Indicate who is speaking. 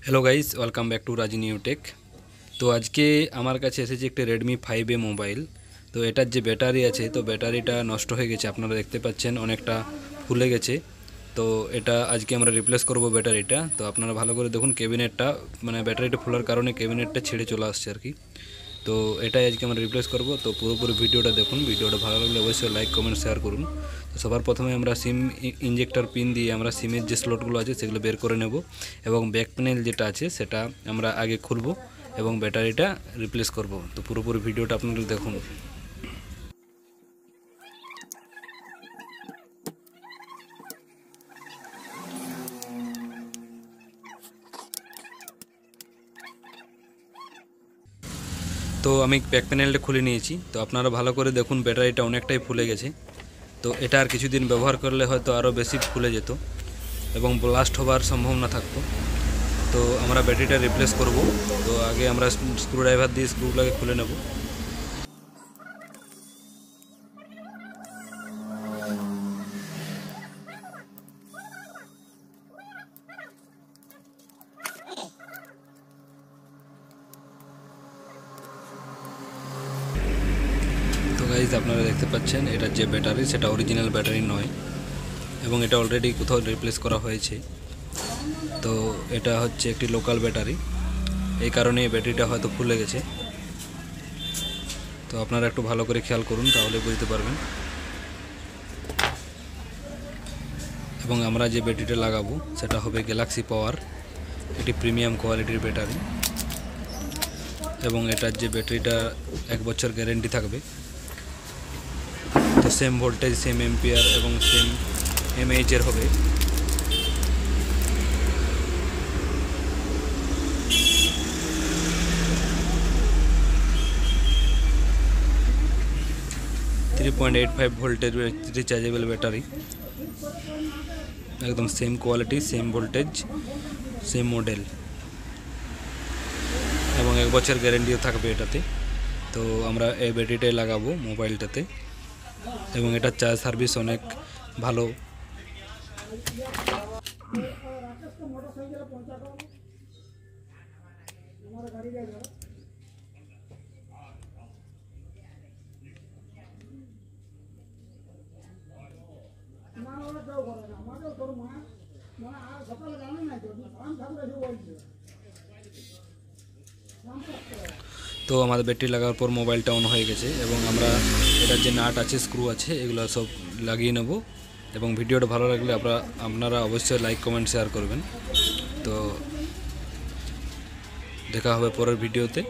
Speaker 1: Hello guys, welcome back to রাজি new take. তো আজকে আমার কাছে এসেছে একটি রেডমি 5A মোবাইল। তো এটার যে ব্যাটারি আছে, তো ব্যাটারিটা নষ্ট হয়ে গেছে, আপনারা দেখতে পাচ্ছেন অনেকটা ফুলে গেছে। তো এটা আজকে আমরা রিপ্লেস করব ব্যাটারিটা। তো আপনারা ভালো করে দেখুন, ক্যাবিনেটটা মানে ব্যাটারিটা ফোলার কারণে ক্যাবিনেটটা ছেড়ে চলে আসছে আর কি। তো এটাই আজকে আমরা রিপ্লেস করব। তো পুরোপুরি ভিডিওটা দেখুন, ভিডিওটা ভালো লাগলে অবশ্যই লাইক কমেন্ট শেয়ার করুন। তো সবার প্রথমে আমরা সিম ইনজেক্টর পিন দিয়ে আমরা সিমের যে স্লটগুলো আছে সেগুলো বের করে নেব, এবং ব্যাক প্যানেল যেটা আছে সেটা আমরা আগে খুলব এবং ব্যাটারিটা রিপ্লেস করব। তো পুরোপুরি ভিডিওটা আপনারা দেখুন। তো আমি ব্যাক প্যানেলটা খুলে নিয়েছি। তো আপনারা ভালো করে দেখুন, ব্যাটারিটা অনেকটাই ফুলে গেছে। তো এটা আর কিছুদিন ব্যবহার করলে হয়তো আরও বেশি ফুলে যেত এবং ব্লাস্ট হবার সম্ভাবনা থাকতো। তো আমরা ব্যাটারিটা রিপ্লেস করব। তো আগে আমরা স্ক্রুড্রাইভার দিয়ে স্ক্রুগুলোকে খুলে নেব। তো গাইজ, আপনারা দেখতে পাচ্ছেন এটার যে ব্যাটারি সেটা অরিজিনাল ব্যাটারি নয়, এবং এটা অলরেডি কোথাও রিপ্লেস করা হয়েছে। তো এটা হচ্ছে একটি লোকাল ব্যাটারি, এই কারণে ব্যাটারিটা হয়তো ফুলে গেছে। তো আপনারা একটু ভালো করে খেয়াল করুন, তাহলে বুঝতে পারবেন। এবং আমরা যে ব্যাটারিটা লাগাবো সেটা হবে গ্যালাক্সি পাওয়ার, এটি প্রিমিয়াম কোয়ালিটির ব্যাটারি, এবং এটার যে ব্যাটারিটা 1 বছর গ্যারেন্টি থাকবে। তো সেম ভোল্টেজ, সেম এম্পিয়ার এবং সেম এমএইচের হবে। থ্রি 3.85 ভোল্টের রিচার্জেবল ব্যাটারি, একদম same quality, same voltage, same model, এবং 1 বছর গ্যারেন্টিও থাকবে এটাতে। তো আমরা এই ব্যাটারিটাই লাগাবো মোবাইলটাতে, এবং এটা চার্জ সার্ভিস অনেক ভালো। তো আমাদের ব্যাটারি লাগার পর মোবাইলটা অন হয়ে গেছে, এবং আমরা এটার যে নাট আছে, স্ক্রু আছে, এগুলো সব লাগিয়ে নেব। এবং ভিডিওটা ভালো লাগলে আপনারা অবশ্যই লাইক কমেন্ট শেয়ার করবেন। তো দেখা হবে পরের ভিডিওতে।